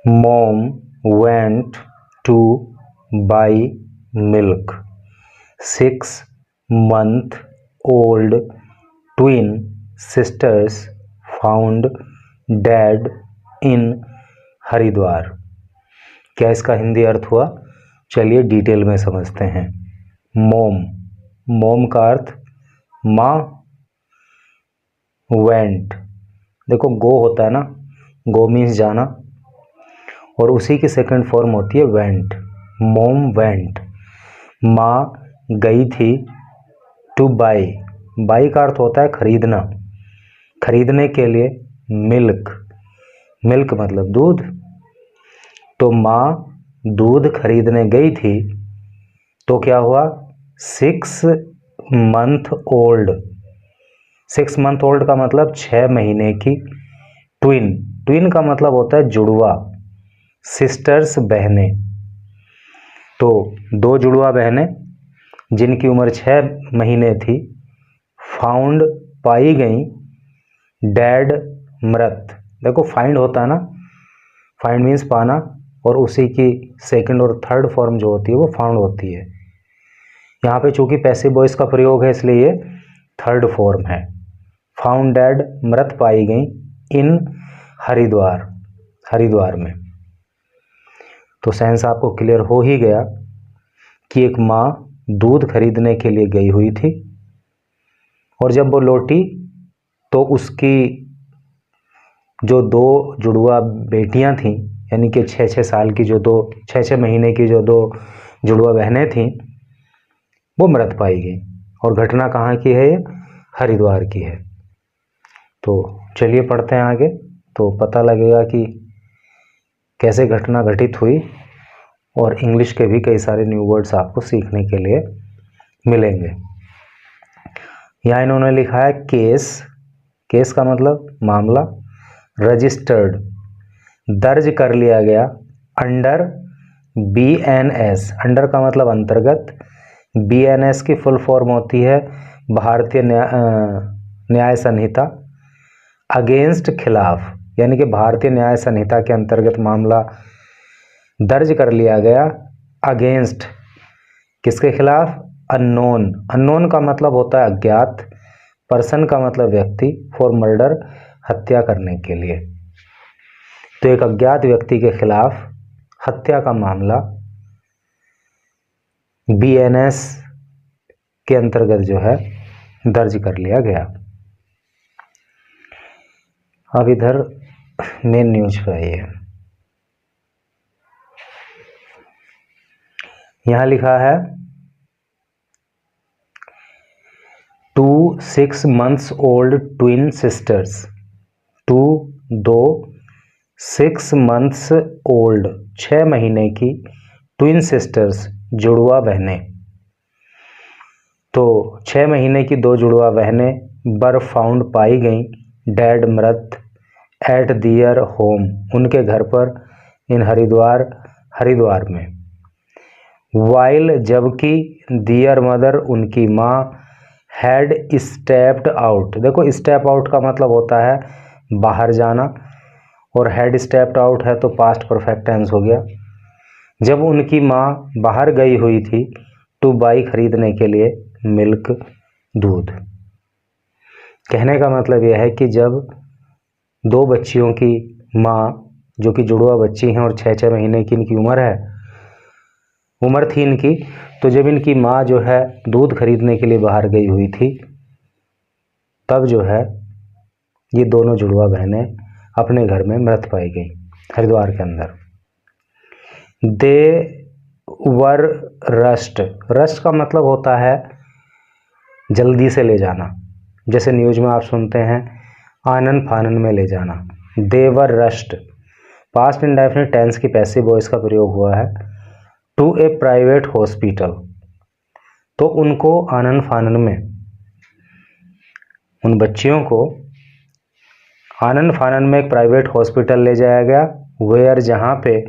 Mom went to buy milk. 6-month-old twin sisters found dead in Haridwar. क्या इसका हिंदी अर्थ हुआ? चलिए डिटेल में समझते हैं। मोम का अर्थ माँ, वेंट, देखो गो होता है ना, गो मीन्स जाना, और उसी की सेकंड फॉर्म होती है वेंट। मोम वेंट, माँ गई थी। टू बाई, बाई का अर्थ होता है खरीदना, खरीदने के लिए। मिल्क, मिल्क मतलब दूध, तो माँ दूध खरीदने गई थी। तो क्या हुआ? 6-month-old, 6-month-old का मतलब 6 महीने की। ट्विन, ट्विन का मतलब होता है जुड़वा। सिस्टर्स बहनें, तो 2 जुड़वा बहनें जिनकी उम्र 6 महीने थी। फाउंड पाई गई, डेड मृत, देखो फाइंड होता है ना, फाइंड मीन्स पाना, और उसी की सेकंड और थर्ड फॉर्म जो होती है वो फाउंड होती है। यहाँ पे चूंकि पैसिव वॉइस का प्रयोग है इसलिए ये थर्ड फॉर्म है। फाउंड डेड, मृत पाई गई, इन हरिद्वार, हरिद्वार में। तो सेंस आपको क्लियर हो ही गया कि एक माँ दूध खरीदने के लिए गई हुई थी, और जब वो लौटी तो उसकी जो 2 जुड़वा बेटियां थीं, यानी कि 6-6 साल की जो 2, 6-6 महीने की जो 2 जुड़वा बहनें थीं, वो मृत पाई गई। और घटना कहाँ की है? ये हरिद्वार की है। तो चलिए पढ़ते हैं आगे, तो पता लगेगा कि कैसे घटना घटित हुई, और इंग्लिश के भी कई सारे न्यू वर्ड्स आपको सीखने के लिए मिलेंगे। यहाँ इन्होंने लिखा है केस, केस का मतलब मामला। रजिस्टर्ड, दर्ज कर लिया गया। अंडर BNS, अंडर का मतलब अंतर्गत। BNS की फुल फॉर्म होती है भारतीय न्याय संहिता। अगेंस्ट, खिलाफ, यानी कि भारतीय न्याय संहिता के अंतर्गत मामला दर्ज कर लिया गया। अगेंस्ट, किसके खिलाफ? अननोन, अननोन का मतलब होता है अज्ञात। पर्सन का मतलब व्यक्ति। फॉर मर्डर, हत्या करने के लिए। तो एक अज्ञात व्यक्ति के खिलाफ हत्या का मामला BNS के अंतर्गत जो है दर्ज कर लिया गया। अब इधर मेन न्यूज पे आइए। यहां लिखा है 2 6-month-old twin sisters, 2 6-months-old 6 महीने की ट्विन सिस्टर्स, जुड़वा बहनें। तो 6 महीने की 2 जुड़वा बहनें वर फाउंड पाई गई, डेड मृत, एट दियर होम, उनके घर पर, इन हरिद्वार, हरिद्वार में। वाइल, जबकि, दियर मदर, उनकी माँ, हैड स्टेप्ड आउट, देखो स्टेप आउट का मतलब होता है बाहर जाना, और हैड स्टेप्ड आउट है तो पास्ट परफेक्ट टेंस हो गया। जब उनकी माँ बाहर गई हुई थी, टू बाई, खरीदने के लिए, मिल्क, दूध। कहने का मतलब यह है कि जब 2 बच्चियों की माँ, जो कि जुड़वा बच्ची हैं और 6-6 महीने की इनकी उम्र थी इनकी, तो जब इनकी माँ जो है दूध खरीदने के लिए बाहर गई हुई थी, तब जो है ये दोनों जुड़वा बहनें अपने घर में मृत पाई गई, हरिद्वार के अंदर। दे वर रस्ट, रस्ट का मतलब होता है जल्दी से ले जाना, जैसे न्यूज में आप सुनते हैं आनन फानन में ले जाना। दे वर रस्ट, पास्ट इंडेफिनिट टेंस की पैसिव वॉइस का प्रयोग हुआ है। टू ए प्राइवेट हॉस्पिटल, तो उनको आनन फानन में, उन बच्चियों को आनन फानन में एक प्राइवेट हॉस्पिटल ले जाया गया। वेयर, जहाँ पे,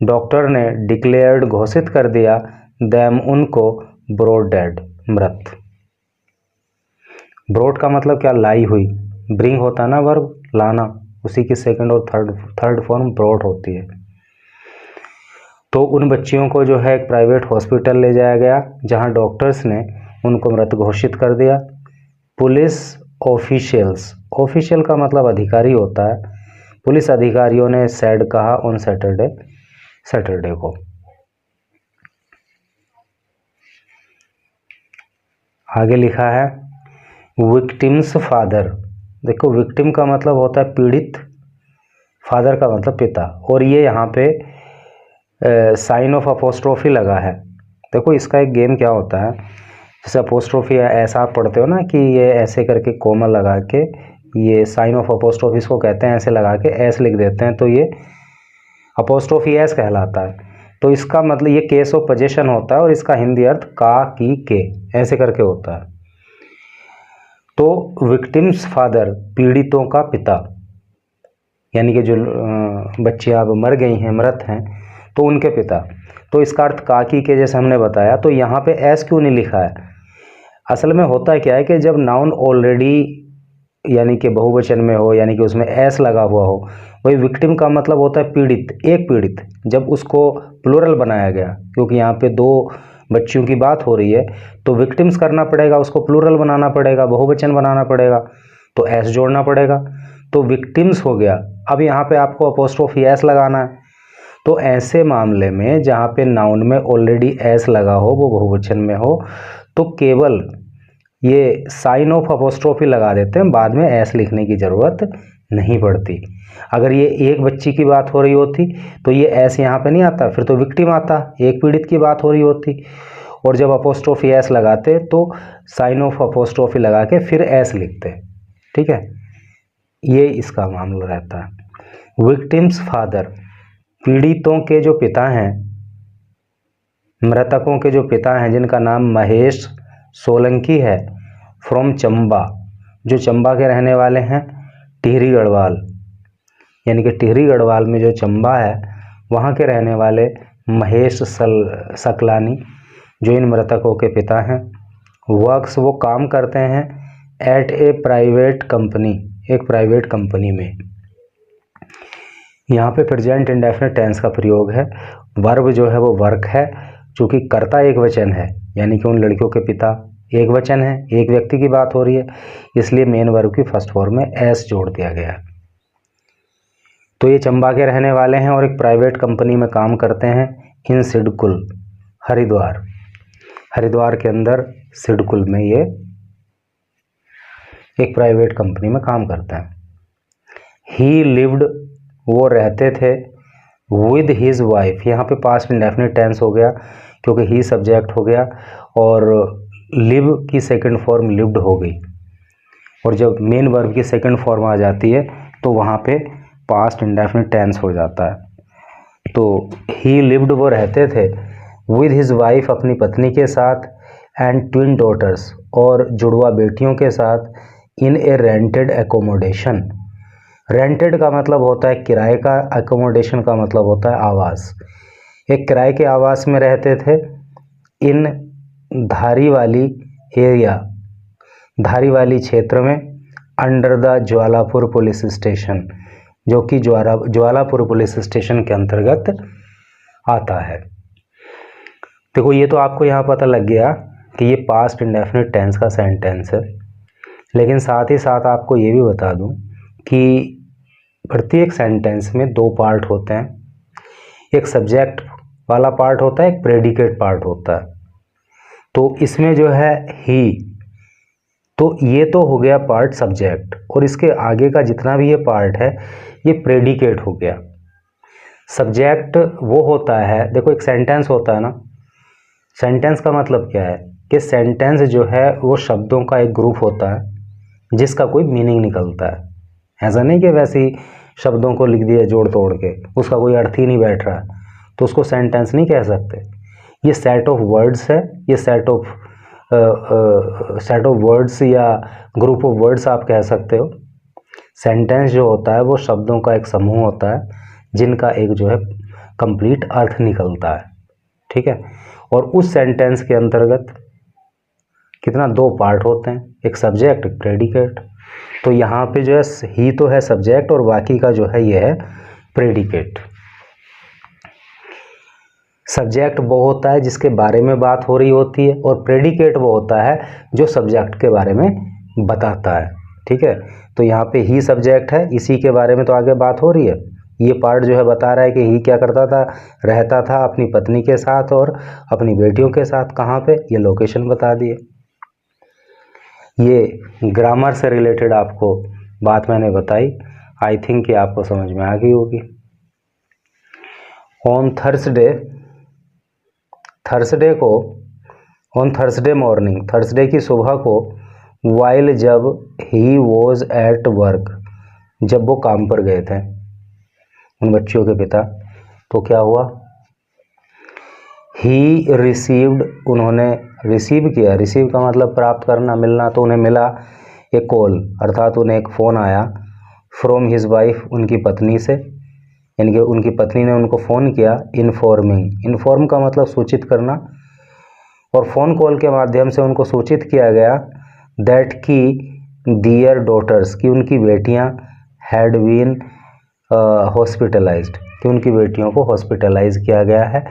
डॉक्टर ने डिक्लेयर्ड, घोषित कर दिया, दैम, उनको, ब्रॉड डेड, मृत। ब्रॉड का मतलब क्या? लाई हुई। ब्रिंग होता है ना वर्ब, लाना, उसी की सेकंड और थर्ड फॉर्म ब्रॉट होती है। तो उन बच्चियों को जो है एक प्राइवेट हॉस्पिटल ले जाया गया, जहां डॉक्टर्स ने उनको मृत घोषित कर दिया। पुलिस ऑफिशियल्स, ऑफिशियल का मतलब अधिकारी होता है, पुलिस अधिकारियों ने सैड कहा ऑन सैटरडे को। आगे लिखा है विक्टिम्स फादर। देखो विक्टिम का मतलब होता है पीड़ित, फादर का मतलब पिता, और ये यहाँ पे साइन ऑफ अपोस्ट्रोफी लगा है। देखो इसका एक गेम क्या होता है, जैसे अपोस्ट्रोफी ऐसा आप पढ़ते हो ना कि ये ऐसे करके कोमा लगा के, ये साइन ऑफ अपोस्ट्रोफी इसको कहते हैं, ऐसे लगा के एस लिख देते हैं तो ये अपोस्ट्रोफी एस कहलाता है। तो इसका मतलब ये केस ऑफ पोजेशन होता है और इसका हिंदी अर्थ का की के ऐसे करके होता है। तो विक्टिम्स फादर, पीड़ितों का पिता, यानी कि जो बच्चियां अब मर गई हैं, मृत हैं, तो उनके पिता। तो इसका अर्थ काकी के जैसे हमने बताया। तो यहाँ पे एस क्यों नहीं लिखा है? असल में होता है क्या है कि जब नाउन ऑलरेडी यानी कि बहुवचन में हो, यानी कि उसमें एस लगा हुआ हो, वही विक्टिम का मतलब होता है पीड़ित, एक पीड़ित। जब उसको प्लूरल बनाया गया, क्योंकि यहाँ पे दो बच्चियों की बात हो रही है, तो विक्टिम्स करना पड़ेगा, उसको प्लूरल बनाना पड़ेगा, बहुवचन बनाना पड़ेगा, तो एस जोड़ना पड़ेगा। तो विक्टिम्स हो गया। अब यहाँ पे आपको अपोस्ट्रोफी एस लगाना है। तो ऐसे मामले में जहाँ पे नाउन में ऑलरेडी एस लगा हो, वो बहुवचन में हो, तो केवल ये साइन ऑफ अपोस्ट्रोफी लगा देते हैं, बाद में एस लिखने की ज़रूरत नहीं पड़ती। अगर ये एक बच्ची की बात हो रही होती तो ये एस यहाँ पे नहीं आता, फिर तो विक्टिम आता, एक पीड़ित की बात हो रही होती, और जब अपोस्ट्रोफी एस लगाते तो साइन ऑफ अपोस्ट्रोफी लगा के फिर एस लिखते। ठीक है, ये इसका मामला रहता है। विक्टिम्स फादर, पीड़ितों के जो पिता हैं, मृतकों के जो पिता हैं, जिनका नाम महेश सोलंकी है, फ्रॉम चंबा, जो चंबा के रहने वाले हैं, टिहरी गढ़वाल, यानी कि टिहरी गढ़वाल में जो चंबा है वहाँ के रहने वाले महेश सकलानी, जो इन मृतकों के पिता हैं। वर्क्स, वो काम करते हैं एट ए प्राइवेट कंपनी, एक प्राइवेट कंपनी में। यहाँ पे प्रेजेंट इंडेफिनिट टेंस का प्रयोग है। वर्ब जो है वो वर्क है, चूँकि कर्ता एक वचन है, यानी कि उन लड़कियों के पिता एक वचन है, एक व्यक्ति की बात हो रही है, इसलिए मेन वर्ब की फर्स्ट फॉर्म में एस जोड़ दिया गया है। तो ये चंबा के रहने वाले हैं और एक प्राइवेट कंपनी में काम करते हैं इन सिडकुल, हरिद्वार, हरिद्वार के अंदर सिडकुल में ये एक प्राइवेट कंपनी में काम करते हैं। ही लिव्ड, वो रहते थे, विद हिज वाइफ, यहाँ पे पास्ट इंडेफिनिट टेंस हो गया क्योंकि ही सब्जेक्ट हो गया और लिव की सेकंड फॉर्म लिव्ड हो गई, और जब मेन वर्ब की सेकंड फॉर्म आ जाती है तो वहाँ पे पास्ट इंडेफिनिट टेंस हो जाता है। तो ही लिव्ड, वो रहते थे, विद हिज वाइफ, अपनी पत्नी के साथ, एंड ट्विन डॉटर्स, और जुड़वा बेटियों के साथ, इन ए रेंटेड एकोमोडेशन। रेंटेड का मतलब होता है किराए का, एकोमोडेशन का मतलब होता है आवास। एक किराए के आवास में रहते थे इन धारीवाली एरिया, धारीवाली क्षेत्र में, under the Jwalapur police station, जो कि ज्वालापुर पुलिस स्टेशन के अंतर्गत आता है। देखो ये तो आपको यहाँ पता लग गया कि ये पास्ट इंडेफिनिट टेंस का सेंटेंस है, लेकिन साथ ही साथ आपको ये भी बता दूं कि प्रत्येक सेंटेंस में दो पार्ट होते हैं, एक सब्जेक्ट वाला पार्ट होता है, एक प्रेडिकेट पार्ट होता है। तो इसमें जो है ही, तो ये तो हो गया पार्ट सब्जेक्ट, और इसके आगे का जितना भी ये पार्ट है ये प्रेडिकेट हो गया। सब्जेक्ट वो होता है, देखो एक सेंटेंस होता है ना, सेंटेंस का मतलब क्या है कि सेंटेंस जो है वो शब्दों का एक ग्रुप होता है जिसका कोई मीनिंग निकलता है। ऐसा नहीं कि वैसे ही शब्दों को लिख दिया जोड़ तोड़ के, उसका कोई अर्थ ही नहीं बैठ रहा है, तो उसको सेंटेंस नहीं कह सकते। ये सेट ऑफ वर्ड्स है, ये सेट ऑफ वर्ड्स या ग्रुप ऑफ वर्ड्स आप कह सकते हो। सेंटेंस जो होता है वो शब्दों का एक समूह होता है जिनका एक जो है कंप्लीट अर्थ निकलता है। ठीक है, और उस सेंटेंस के अंतर्गत कितना, दो पार्ट होते हैं, एक सब्जेक्ट, एक प्रेडिकेट। तो यहाँ पे जो है ही तो है सब्जेक्ट और बाकी का जो है ये है प्रेडिकेट। सब्जेक्ट वो होता है जिसके बारे में बात हो रही होती है और प्रेडिकेट वो होता है जो सब्जेक्ट के बारे में बताता है। ठीक है, तो यहाँ पे ही सब्जेक्ट है, इसी के बारे में तो आगे बात हो रही है। ये पार्ट जो है बता रहा है कि ही क्या करता था, रहता था अपनी पत्नी के साथ और अपनी बेटियों के साथ। कहाँ पे, ये लोकेशन बता दिए। ये ग्रामर से रिलेटेड आपको बात मैंने बताई, आई थिंक कि आपको समझ में आ गई होगी। ऑन थर्सडे मॉर्निंग, थर्सडे की सुबह को, वाइल जब ही वॉज एट वर्क, जब वो काम पर गए थे उन बच्चियों के पिता, तो क्या हुआ, ही रिसीव्ड, उन्होंने रिसीव किया, रिसीव का मतलब प्राप्त करना, मिलना, तो उन्हें मिला एक कॉल, अर्थात उन्हें एक फ़ोन आया, फ्रॉम हिज वाइफ, उनकी पत्नी से, यानी कि उनकी पत्नी ने उनको फ़ोन किया, इन्फॉर्म का मतलब सूचित करना, और फ़ोन कॉल के माध्यम से उनको सूचित किया गया दैट की दियर डॉटर्स, की उनकी बेटियां हैड बीन हॉस्पिटलाइज्ड, कि उनकी बेटियों को हॉस्पिटलाइज किया गया है,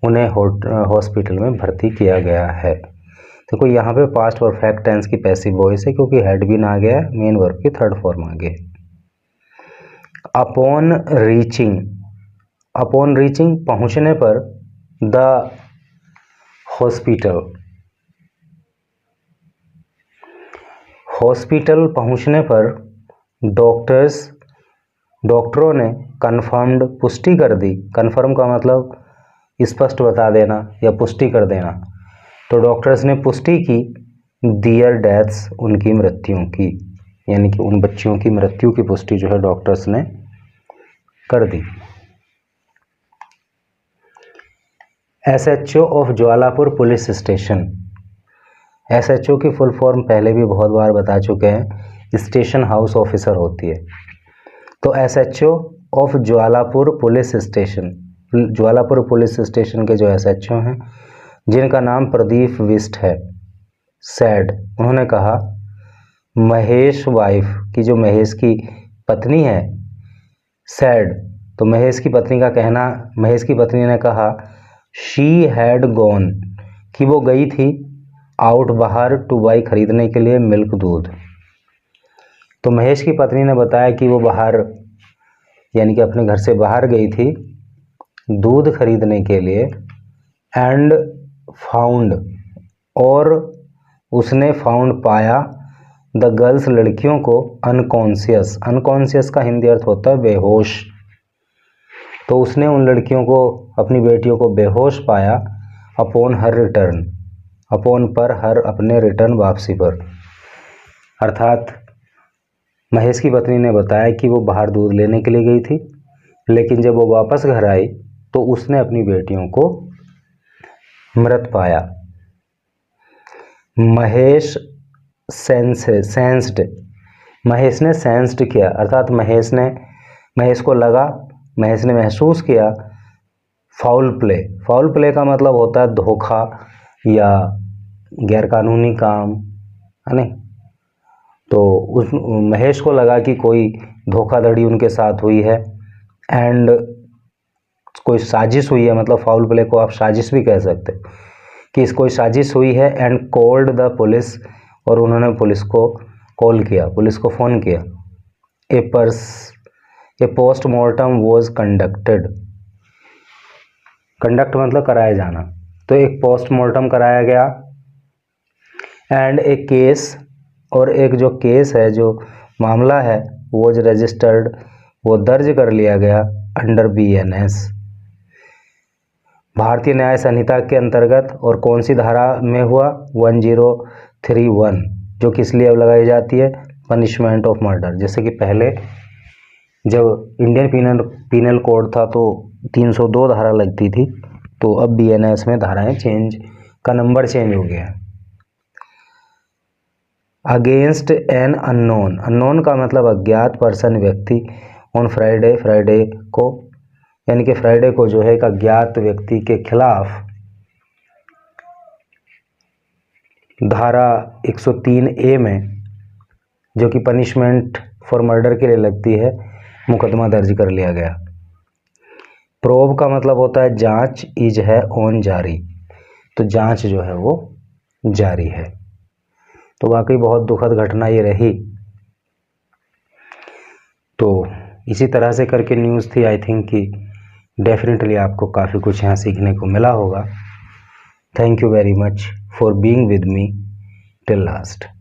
उन्हें हॉस्पिटल में भर्ती किया गया है। देखो यहाँ पे पास्ट परफेक्ट टेंस की पैसिव वॉइस है क्योंकि हैड बीन आ गया है, मेन वर्ब की थर्ड फॉर्म आ गई। अपॉन रीचिंग पहुँचने पर, द हॉस्पिटल पहुँचने पर, डॉक्टरों ने कन्फर्म्ड, पुष्टि कर दी, कन्फर्म का मतलब स्पष्ट बता देना या पुष्टि कर देना, तो डॉक्टर्स ने पुष्टि की दियर डेथ्स, उनकी मृत्युओं की, यानी कि उन बच्चियों की मृत्यु की पुष्टि जो है डॉक्टर्स ने कर दी। SHO of Jwalapur police station, SHO की फुल फॉर्म पहले भी बहुत बार बता चुके हैं, स्टेशन हाउस ऑफिसर होती है। तो SHO of Jwalapur police station, Jwalapur police station के जो SHO हैं जिनका नाम प्रदीप विष्ट है, सैड, उन्होंने कहा, महेश वाइफ, की जो महेश की पत्नी है, सैड, तो महेश की पत्नी का कहना, महेश की पत्नी ने कहा, शी हैड गॉन, कि वो गई थी, आउट, बाहर, टू बाई, खरीदने के लिए, मिल्क, दूध। तो महेश की पत्नी ने बताया कि वो बाहर, यानी कि अपने घर से बाहर गई थी दूध खरीदने के लिए, एंड फाउंड, और उसने फाउंड पाया, द गर्ल्स, लड़कियों को, अनकॉन्शियस, अनकॉन्शियस का हिंदी अर्थ होता है बेहोश, तो उसने उन लड़कियों को, अपनी बेटियों को बेहोश पाया, अपॉन हर रिटर्न, अपॉन पर, हर, अपने, रिटर्न, वापसी पर, अर्थात महेश की पत्नी ने बताया कि वो बाहर दूध लेने के लिए गई थी, लेकिन जब वो वापस घर आई तो उसने अपनी बेटियों को मृत पाया। महेश सेंस्ड, महेश ने सेंस्ड किया, अर्थात महेश को लगा, महेश ने महसूस किया, फाउल प्ले का मतलब होता है धोखा या गैरकानूनी काम, है नहीं, तो उस महेश को लगा कि कोई धोखाधड़ी उनके साथ हुई है, एंड कोई साजिश हुई है, मतलब फाउल प्ले को आप साजिश भी कह सकते हो कि इस कोई साजिश हुई है, एंड कॉल्ड द पुलिस, और उन्होंने पुलिस को कॉल किया, पुलिस को फ़ोन किया। ए पोस्टमार्टम वॉज कंडक्टेड, कंडक्ट मतलब कराया जाना, तो एक पोस्टमार्टम कराया गया, एंड ए केस, और एक जो केस है, जो मामला है, वॉज रजिस्टर्ड, वो दर्ज कर लिया गया, अंडर BNS, भारतीय न्याय संहिता के अंतर्गत, और कौन सी धारा में हुआ, 1031, जो किस लिए अब लगाई जाती है, पनिशमेंट ऑफ मर्डर। जैसे कि पहले जब इंडियन पीनल कोड था तो 302 धारा लगती थी, तो अब BNS में धाराएं चेंज का नंबर चेंज हो गया। अगेंस्ट एन अननोन, अननोन का मतलब अज्ञात, पर्सन, व्यक्ति, ऑन फ्राइडे को, यानी कि फ्राइडे को जो है एक अज्ञात व्यक्ति के खिलाफ धारा 103A में जो कि पनिशमेंट फॉर मर्डर के लिए लगती है, मुकदमा दर्ज कर लिया गया। प्रोब का मतलब होता है जांच, इज है ऑन जारी, तो जांच जो है वो जारी है। तो वाकई बहुत दुखद घटना ये रही। तो इसी तरह से करके न्यूज़ थी। आई थिंक कि डेफिनेटली आपको काफ़ी कुछ यहाँ सीखने को मिला होगा। Thank you very much for being with me till last.